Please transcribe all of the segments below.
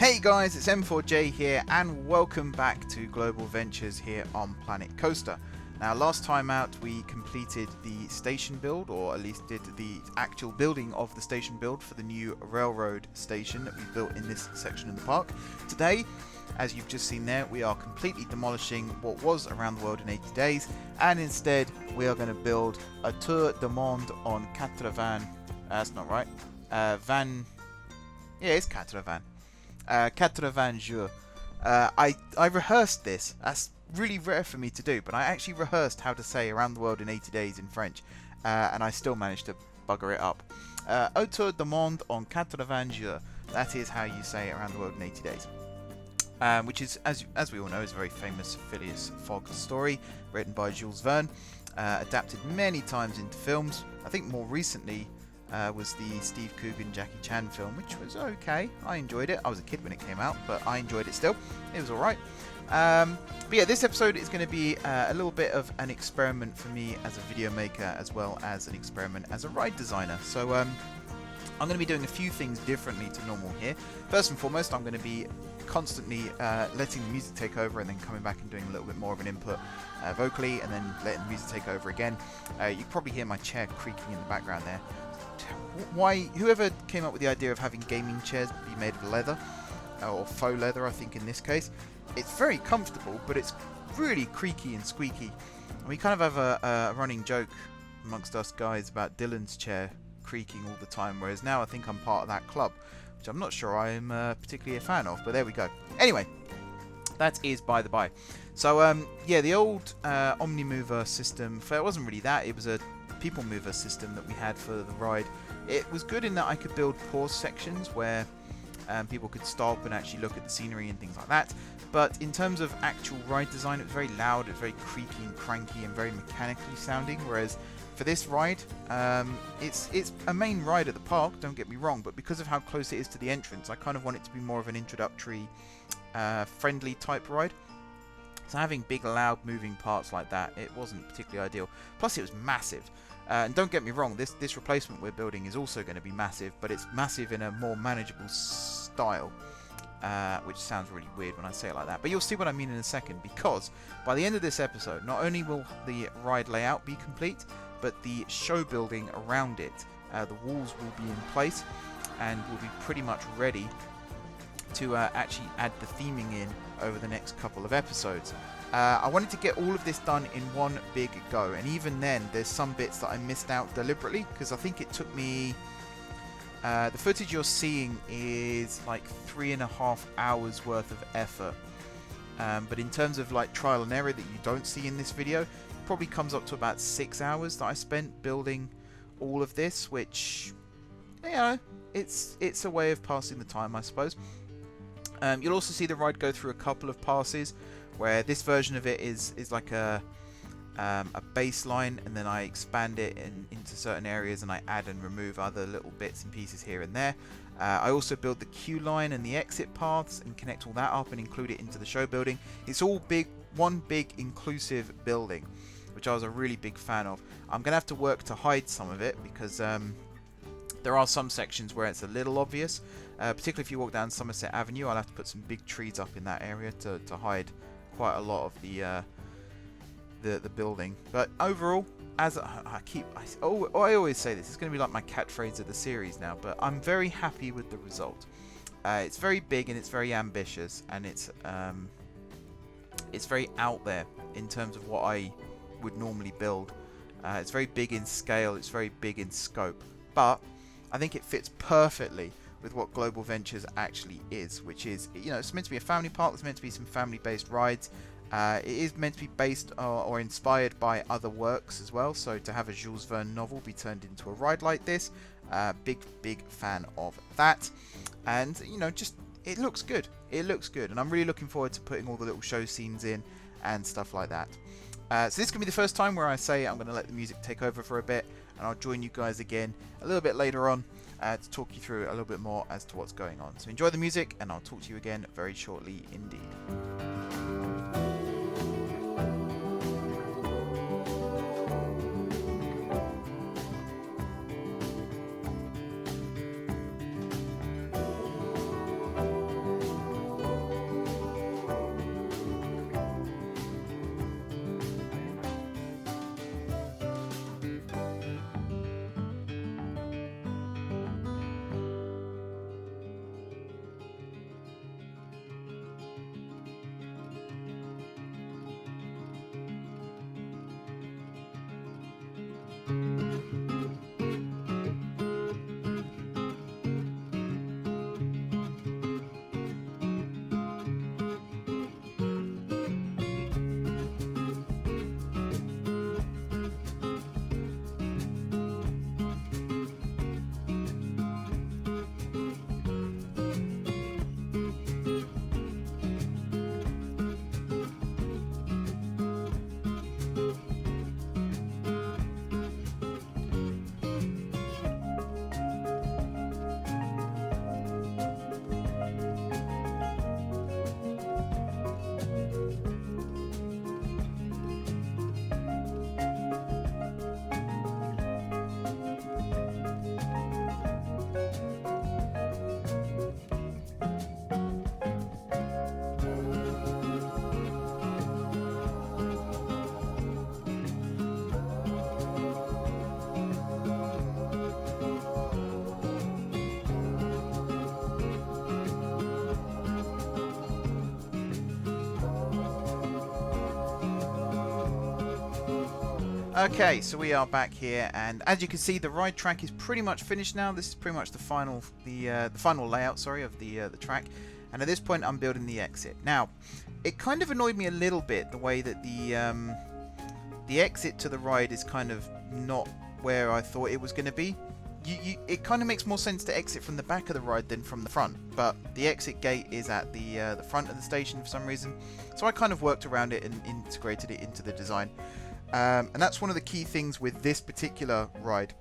Hey guys, it's M4J here and welcome back to Global Ventures here on Planet Coaster. Now last time out we completed the station build, or at least did the actual building of the station build for the new railroad station that we built in this section of the park. Today, as you've just seen there, we are completely demolishing what was Around the World in 80 Days, and instead we are going to build Autour du Monde en 80... that's not right. It's 80. 80 jours. I rehearsed this. That's really rare for me to do, but I actually rehearsed how to say Around the World in 80 Days in French, and I still managed to bugger it up. Autour du Monde en 80 jours. That is how you say Around the World in 80 Days. Which is, as we all know, is a very famous Phileas Fogg story written by Jules Verne, adapted many times into films. I think more recently was the Steve Coogan Jackie Chan film, which was okay. I enjoyed it. I was a kid when it came out, but I enjoyed it still. It was alright. But yeah, this episode is going to be a little bit of an experiment for me as a video maker, as well as an experiment as a ride designer. So I'm going to be doing a few things differently to normal here. First and foremost, I'm going to be constantly letting the music take over and then coming back and doing a little bit more of an input vocally, and then letting the music take over again. You can probably hear my chair creaking in the background there. Whoever came up with the idea of having gaming chairs be made of leather, or faux leather I think in this case, it's very comfortable, but it's really creaky and squeaky. And we kind of have a running joke amongst us guys about Dylan's chair creaking all the time, whereas now I think I'm part of that club, which I'm not sure I'm particularly a fan of, but there we go. Anyway, that is by the by. So yeah, the old Omnimover system, it wasn't really that, it was a people mover system that we had for the ride. It was good in that I could build pause sections where people could stop and actually look at the scenery and things like that. But in terms of actual ride design, it was very loud, it was very creaky and cranky and very mechanically sounding, whereas for this ride, it's a main ride at the park, don't get me wrong, but because of how close it is to the entrance, I kind of want it to be more of an introductory, friendly type ride. So having big, loud, moving parts like that, it wasn't particularly ideal. Plus, it was massive. And don't get me wrong, this replacement we're building is also going to be massive, but it's massive in a more manageable style, which sounds really weird when I say it like that. But you'll see what I mean in a second, because by the end of this episode, not only will the ride layout be complete, but the show building around it, the walls will be in place, and will be pretty much ready to actually add the theming in over the next couple of episodes. I wanted to get all of this done in one big go, and even then there's some bits that I missed out deliberately, because I think it took me the footage you're seeing is like 3.5 hours worth of effort, but in terms of like trial and error that you don't see in this video, it probably comes up to about 6 hours that I spent building all of this, which, you know, it's a way of passing the time, I suppose. You'll also see the ride go through a couple of passes, where this version of it is like a baseline, and then I expand it into certain areas, and I add and remove other little bits and pieces here and there. I also build the queue line and the exit paths and connect all that up and include it into the show building. It's all one big inclusive building, which I was a really big fan of. I'm going to have to work to hide some of it, because there are some sections where it's a little obvious, particularly if you walk down Somerset Avenue. I'll have to put some big trees up in that area to hide quite a lot of the building. But overall, as I always say this, it's going to be like my catchphrase of the series now, but I'm very happy with the result. It's very big and it's very ambitious, and it's very out there in terms of what I would normally build. It's very big in scale, it's very big in scope, but I think it fits perfectly with what Global Ventures actually is, which is, you know, it's meant to be a family park, it's meant to be some family-based rides. It is meant to be based or inspired by other works as well, so to have a Jules Verne novel be turned into a ride like this, big fan of that. And, you know, just, it looks good, and I'm really looking forward to putting all the little show scenes in and stuff like that. So this is going to be the first time where I say I'm going to let the music take over for a bit, and I'll join you guys again a little bit later on to talk you through a little bit more as to what's going on. So enjoy the music, and I'll talk to you again very shortly indeed. Okay, so we are back here, and as you can see, the ride track is pretty much finished now. This is pretty much the final layout, sorry, of the track. And at this point, I'm building the exit. Now, it kind of annoyed me a little bit the way that the exit to the ride is kind of not where I thought it was going to be. It kind of makes more sense to exit from the back of the ride than from the front, but the exit gate is at the front of the station for some reason. So I kind of worked around it and integrated it into the design. And that's one of the key things with this particular ride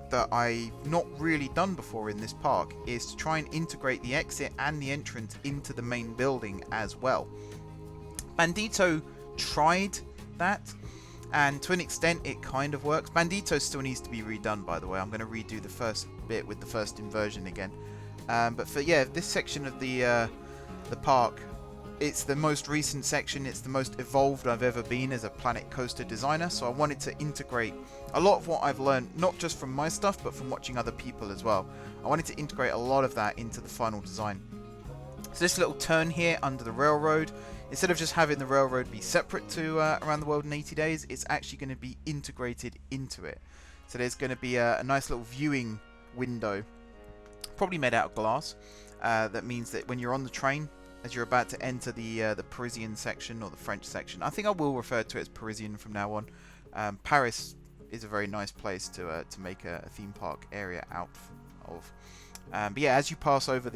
that I've not really done before in this park, is to try and integrate the exit and the entrance into the main building as well. Bandito tried that, and to an extent it kind of works. Bandito still needs to be redone, by the way. I'm going to redo the first bit with the first inversion again. But for this section of the park, it's the most recent section, it's the most evolved I've ever been as a Planet Coaster designer, so I wanted to integrate a lot of what I've learned, not just from my stuff, but from watching other people as well. I wanted to integrate a lot of that into the final design. So this little turn here under the railroad, instead of just having the railroad be separate to Around the World in 80 Days, it's actually going to be integrated into it. So there's going to be a nice little viewing window, probably made out of glass. That means that when you're on the train, as you're about to enter the Parisian section or the French section, I think I will refer to it as Parisian from now on. Paris is a very nice place to make a theme park area out of. But yeah, as you pass over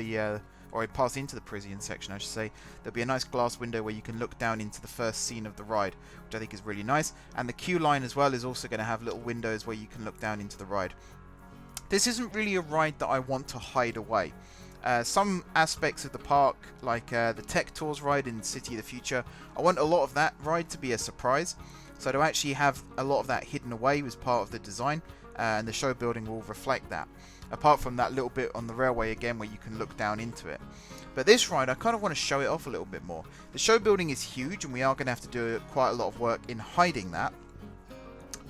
or pass into the Parisian section, I should say, there'll be a nice glass window where you can look down into the first scene of the ride, which I think is really nice. And the queue line as well is also going to have little windows where you can look down into the ride. This isn't really a ride that I want to hide away. Some aspects of the park, like the Tech Tours ride in City of the Future, I want a lot of that ride to be a surprise. So to actually have a lot of that hidden away was part of the design, and the show building will reflect that. Apart from that little bit on the railway again where you can look down into it. But this ride, I kind of want to show it off a little bit more. The show building is huge, and we are going to have to do quite a lot of work in hiding that.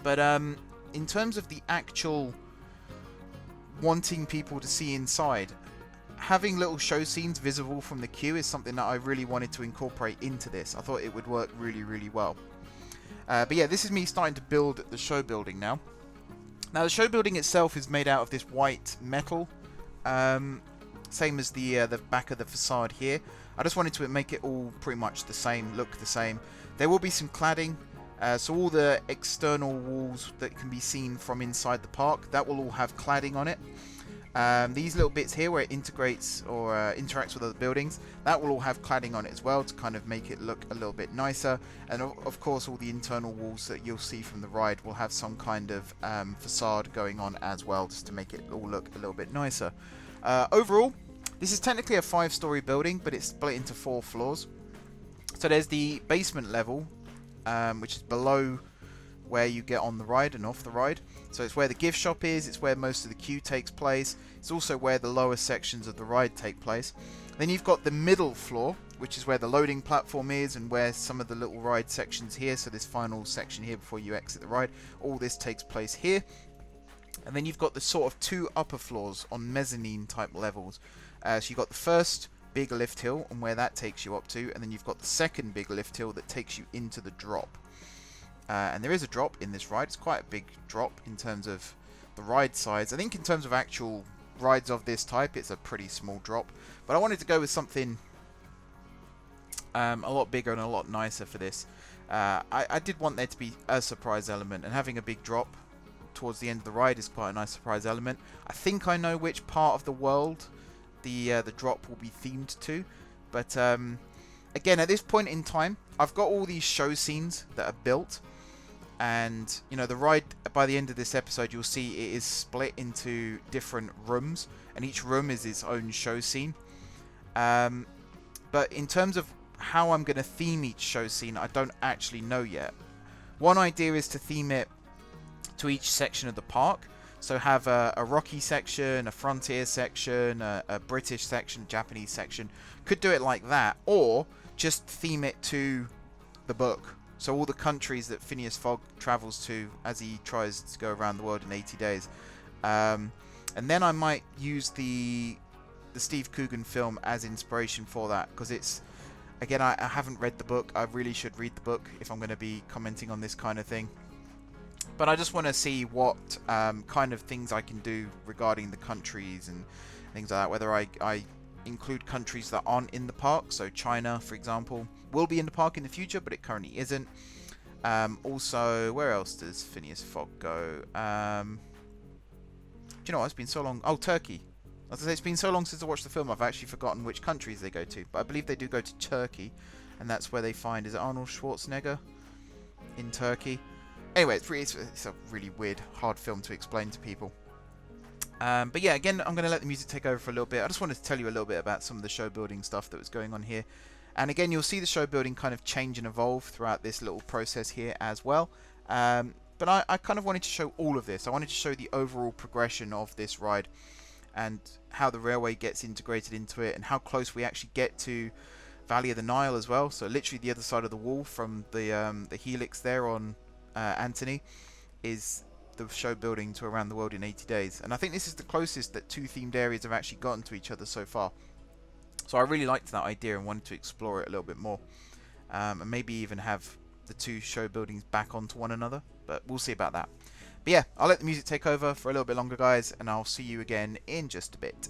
But in terms of the actual wanting people to see inside, having little show scenes visible from the queue is something that I really wanted to incorporate into this. I thought it would work really, really well. But yeah, this is me starting to build the show building now. Now the show building itself is made out of this white metal, same as the back of the facade here. I just wanted to make it all pretty much the same, look the same. There will be some cladding, so all the external walls that can be seen from inside the park, that will all have cladding on it. These little bits here where it integrates or interacts with other buildings, that will all have cladding on it as well to kind of make it look a little bit nicer. And of course all the internal walls that you'll see from the ride will have some kind of facade going on as well, just to make it all look a little bit nicer. Overall, this is technically a 5-story building, but it's split into 4 floors. So there's the basement level, which is below where you get on the ride and off the ride. So it's where the gift shop is, it's where most of the queue takes place, it's also where the lower sections of the ride take place. Then you've got the middle floor, which is where the loading platform is and where some of the little ride sections here, so this final section here before you exit the ride, all this takes place here. And then you've got the sort of 2 upper floors on mezzanine type levels. So you've got the first big lift hill and where that takes you up to, and then you've got the second big lift hill that takes you into the drop. And there is a drop in this ride. It's quite a big drop in terms of the ride size. I think in terms of actual rides of this type, it's a pretty small drop. But I wanted to go with something a lot bigger and a lot nicer for this. I did want there to be a surprise element, and having a big drop towards the end of the ride is quite a nice surprise element. I think I know which part of the world the drop will be themed to. But again, at this point in time, I've got all these show scenes that are built. And you know, the ride, by the end of this episode, you'll see it is split into different rooms, and each room is its own show scene. But in terms of how I'm going to theme each show scene, I don't actually know yet. One idea is to theme it to each section of the park. So have a Rocky section, a Frontier section, a British section, Japanese section. Could do it like that, or just theme it to the book. So all the countries that Phineas Fogg travels to as he tries to go around the world in 80 days. And then I might use the Steve Coogan film as inspiration for that, because it's, again, I haven't read the book. I really should read the book if I'm going to be commenting on this kind of thing. But I just want to see what kind of things I can do regarding the countries and things like that. Whether I include countries that aren't in the park. So China, for example, will be in the park in the future, but it currently isn't. Also, where else does Phineas Fogg go? Do you know what? It's been so long. Oh, Turkey. As I say, it's been so long since I watched the film, I've actually forgotten which countries they go to. But I believe they do go to Turkey, and that's where they find, is it Arnold Schwarzenegger in Turkey? Anyway, it's a really weird, hard film to explain to people. But yeah, again, I'm going to let the music take over for a little bit. I just wanted to tell you a little bit about some of the show building stuff that was going on here. And again, you'll see the show building kind of change and evolve throughout this little process here as well. But I kind of wanted to show all of this. I wanted to show the overall progression of this ride and how the railway gets integrated into it and how close we actually get to Valley of the Nile as well. So literally the other side of the wall from the helix there on Anthony is the show building to Around the World in 80 Days. And I think this is the closest that two themed areas have actually gotten to each other so far. So I really liked that idea and wanted to explore it a little bit more. And maybe even have the two show buildings back onto one another. But we'll see about that. But yeah, I'll let the music take over for a little bit longer, guys, and I'll see you again in just a bit.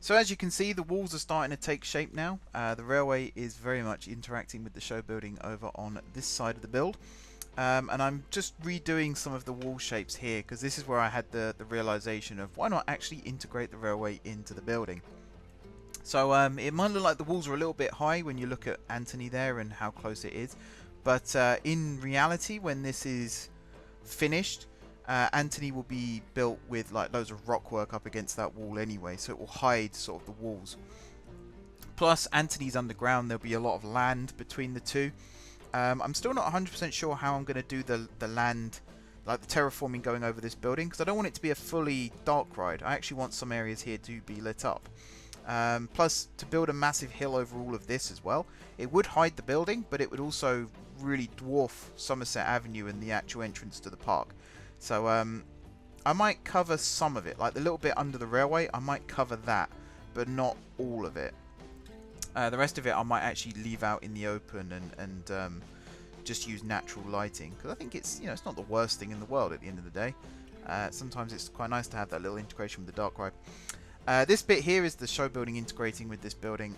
So as you can see, the walls are starting to take shape now. The railway is very much interacting with the show building over on this side of the build. And I'm just redoing some of the wall shapes here, because this is where I had the realization of why not actually integrate the railway into the building. So it might look like the walls are a little bit high when you look at Anthony there and how close it is. But in reality, when this is finished, Anthony will be built with like loads of rock work up against that wall anyway, so it will hide sort of the walls. Plus, Anthony's underground, there'll be a lot of land between the two. I'm still not 100% sure how I'm going to do the land, like the terraforming going over this building, because I don't want it to be a fully dark ride. I actually want some areas here to be lit up. Plus, to build a massive hill over all of this as well, it would hide the building, but it would also really dwarf Somerset Avenue and the actual entrance to the park. So I might cover some of it, like the little bit under the railway, I might cover that, but not all of it. The rest of it I might actually leave out in the open and just use natural lighting, because I think it's, you know, it's not the worst thing in the world at the end of the day. Sometimes it's quite nice to have that little integration with the dark ride. This bit here is the show building integrating with this building.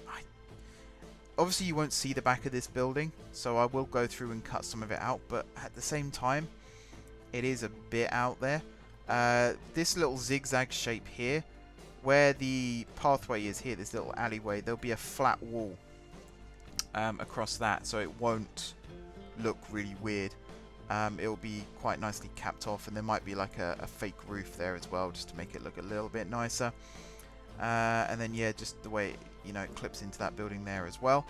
Obviously you won't see the back of this building, so I will go through and cut some of it out, but at the same time it is a bit out there. This little zigzag shape here, where the pathway is here, this little alleyway, there'll be a flat wall across that, so it won't look really weird. It'll be quite nicely capped off, and there might be like a fake roof there as well, just to make it look a little bit nicer. And then yeah, just the way it clips into that building there as well.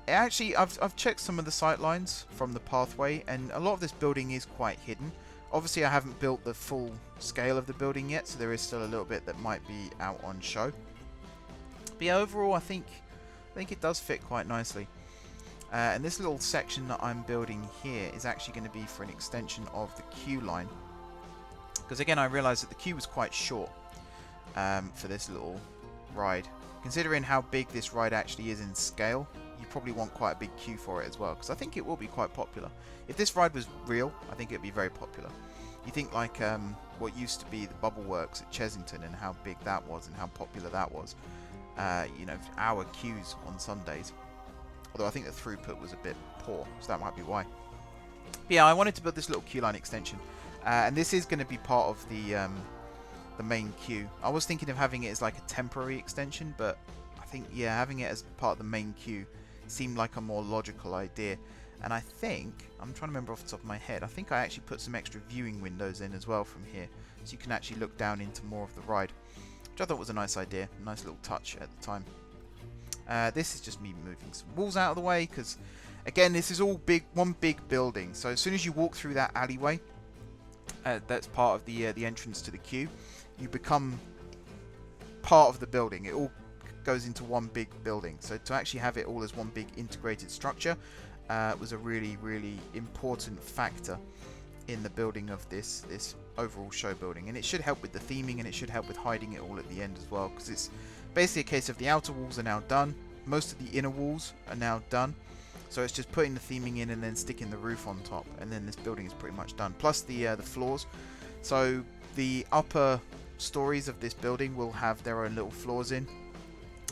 Actually, I've checked some of the sight lines from the pathway, and a lot of this building is quite hidden. Obviously, I haven't built the full scale of the building yet, so there is still a little bit that might be out on show. But yeah, overall, I think it does fit quite nicely. And this little section that I'm building here is actually going to be for an extension of the queue line, because again, I realised that the queue was quite short for this little ride. Considering how big this ride actually is in scale, you probably want quite a big queue for it as well, because I think it will be quite popular. If this ride was real, I think it would be very popular. You think like what used to be the Bubble Works at Chesington and how big that was and how popular that was. Hour queues on Sundays. Although I think the throughput was a bit poor, so that might be why. But yeah, I wanted to build this little queue line extension, and this is going to be part of the main queue. I was thinking of having it as like a temporary extension, but I think, yeah, having it as part of the main queue seemed like a more logical idea. And I think, I'm trying to remember off the top of my head, I think I actually put some extra viewing windows in as well from here, so you can actually look down into more of the ride, which I thought was a nice idea, a nice little touch at the time. This is just me moving some walls out of the way, because again, this is all one big building, so as soon as you walk through that alleyway, that's part of the entrance to the queue, you become part of the building. It all goes into one big building, so to actually have it all as one big integrated structure was a really, really important factor in the building of this overall show building, and it should help with the theming, and it should help with hiding it all at the end as well, because it's basically a case of the outer walls are now done, most of the inner walls are now done, so it's just putting the theming in and then sticking the roof on top, and then this building is pretty much done, plus the floors. So the upper stories of this building will have their own little floors in.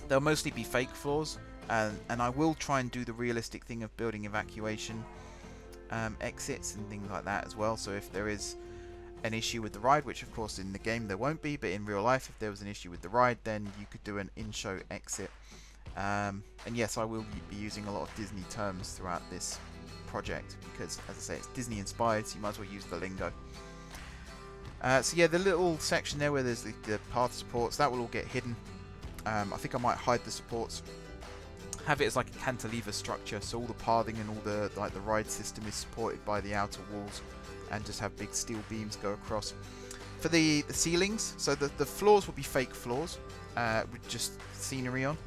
They'll mostly be fake floors, and I will try and do the realistic thing of building evacuation exits and things like that as well. So if there is an issue with the ride, which of course in the game there won't be, but in real life if there was an issue with the ride, then you could do an in-show exit. And yes, I will be using a lot of Disney terms throughout this project, because as I say, it's Disney inspired, so you might as well use the lingo. So yeah, the little section there where there's the path supports, that will all get hidden. I think I might hide the supports, have it as like a cantilever structure, so all the pathing and all the ride system is supported by the outer walls, and just have big steel beams go across. For the ceilings, so the floors will be fake floors with just scenery on,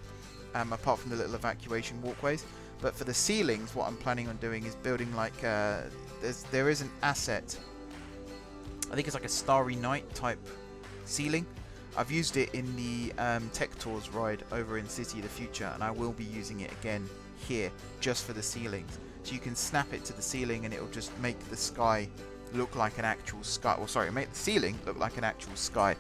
apart from the little evacuation walkways. But for the ceilings, what I'm planning on doing is building like there is an asset. I think it's like a Starry Night type ceiling. I've used it in the Tech Tours ride over in City of the Future, and I will be using it again here just for the ceilings. So you can snap it to the ceiling and it will just make the sky look like an actual sky. Well, sorry, make the ceiling look like an actual sky,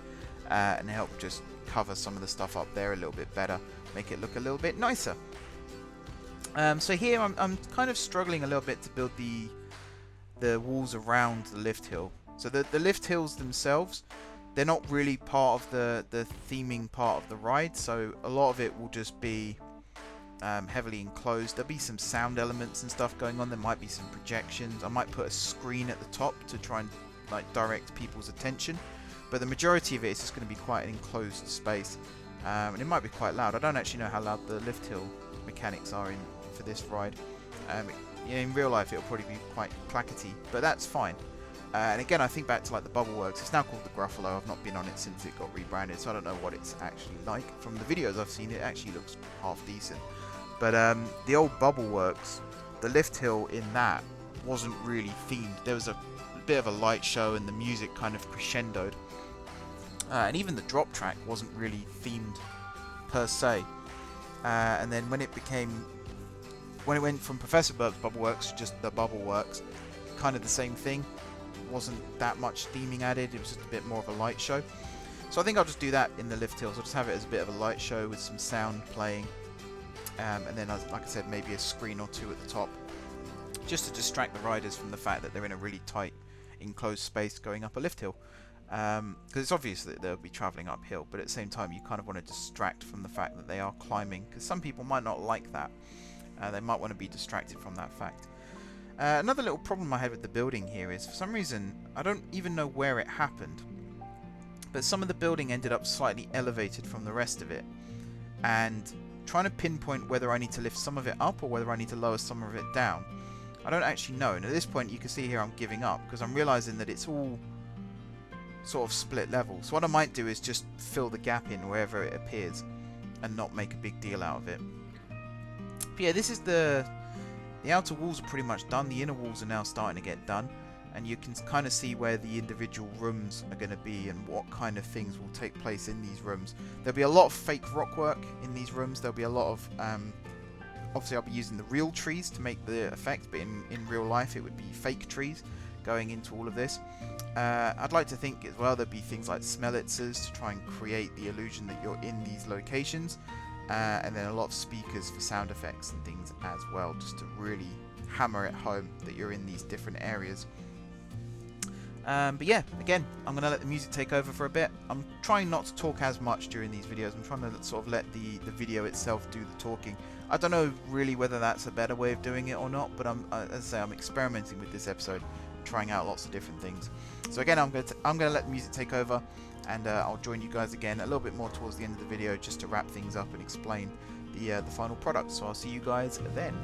and help just cover some of the stuff up there a little bit better, make it look a little bit nicer. So here I'm kind of struggling a little bit to build the walls around the lift hill. So the lift hills themselves, they're not really part of the theming part of the ride, so a lot of it will just be heavily enclosed. There'll be some sound elements and stuff going on. There might be some projections. I might put a screen at the top to try and like direct people's attention, but the majority of it is just going to be quite an enclosed space, and it might be quite loud. I don't actually know how loud the lift hill mechanics are for this ride. In real life it'll probably be quite clackety, but that's fine. And again, I think back to like the Bubble Works. It's now called the Gruffalo. I've not been on it since it got rebranded, so I don't know what it's actually like. From the videos I've seen, it actually looks half decent. But the old Bubble Works, the lift hill in that wasn't really themed. There was a bit of a light show and the music kind of crescendoed. And even the drop track wasn't really themed per se. And then when it went from Professor Burke's Bubble Works to just the Bubble Works, kind of the same thing. Wasn't that much theming added, it was just a bit more of a light show. So I think I'll just do that in the lift hills. I'll just have it as a bit of a light show with some sound playing, and then, like I said, maybe a screen or two at the top, just to distract the riders from the fact that they're in a really tight enclosed space going up a lift hill, because it's obvious that they'll be travelling uphill, but at the same time you kind of want to distract from the fact that they are climbing, because some people might not like that. They might want to be distracted from that fact. Another little problem I had with the building here is, for some reason, I don't even know where it happened, but some of the building ended up slightly elevated from the rest of it, and trying to pinpoint whether I need to lift some of it up or whether I need to lower some of it down, I don't actually know. And at this point you can see here I'm giving up, because I'm realizing that it's all sort of split level. So what I might do is just fill the gap in wherever it appears and not make a big deal out of it. But yeah, this is the outer walls are pretty much done. The inner walls are now starting to get done, and you can kind of see where the individual rooms are going to be and what kind of things will take place in these rooms. There'll be a lot of fake rock work in these rooms. There'll be a lot of obviously I'll be using the real trees to make the effect, but in real life it would be fake trees going into all of this. I'd like to think as well there'll be things like smellitzers to try and create the illusion that you're in these locations. And then a lot of speakers for sound effects and things as well, just to really hammer it home that you're in these different areas. But yeah, again, I'm going to let the music take over for a bit. I'm trying not to talk as much during these videos. I'm trying to sort of let the video itself do the talking. I don't know really whether that's a better way of doing it or not, but as I say, I'm experimenting with this episode, trying out lots of different things. So again, I'm going to let the music take over, and I'll join you guys again a little bit more towards the end of the video, just to wrap things up and explain the final product. So I'll see you guys then.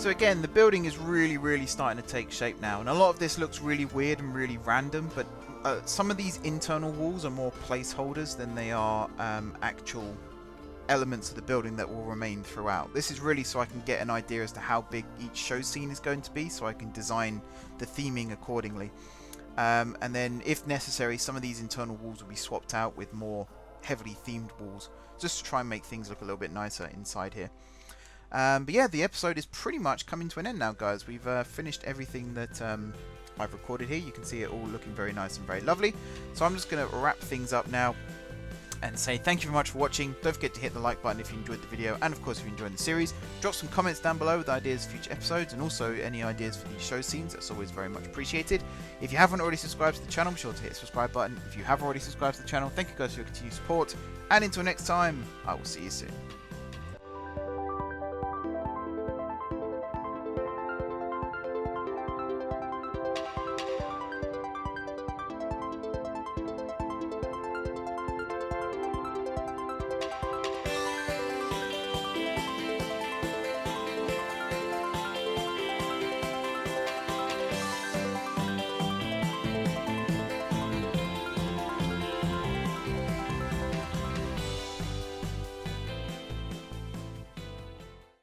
So again, the building is really starting to take shape now, and a lot of this looks really weird and really random, but some of these internal walls are more placeholders than they are actual elements of the building that will remain throughout. This is really so I can get an idea as to how big each show scene is going to be, so I can design the theming accordingly. And then if necessary, some of these internal walls will be swapped out with more heavily themed walls, just to try and make things look a little bit nicer inside here. But yeah, the episode is pretty much coming to an end now, guys. We've finished everything that I've recorded here. You can see it all looking very nice and very lovely. So I'm just going to wrap things up now and say thank you very much for watching. Don't forget to hit the like button if you enjoyed the video, and of course if you enjoyed the series, drop some comments down below with ideas for future episodes, and also any ideas for these show scenes. That's always very much appreciated. If you haven't already subscribed to the channel, be sure to hit the subscribe button. If you have already subscribed to the channel, thank you guys for your continued support, and until next time, I will see you soon.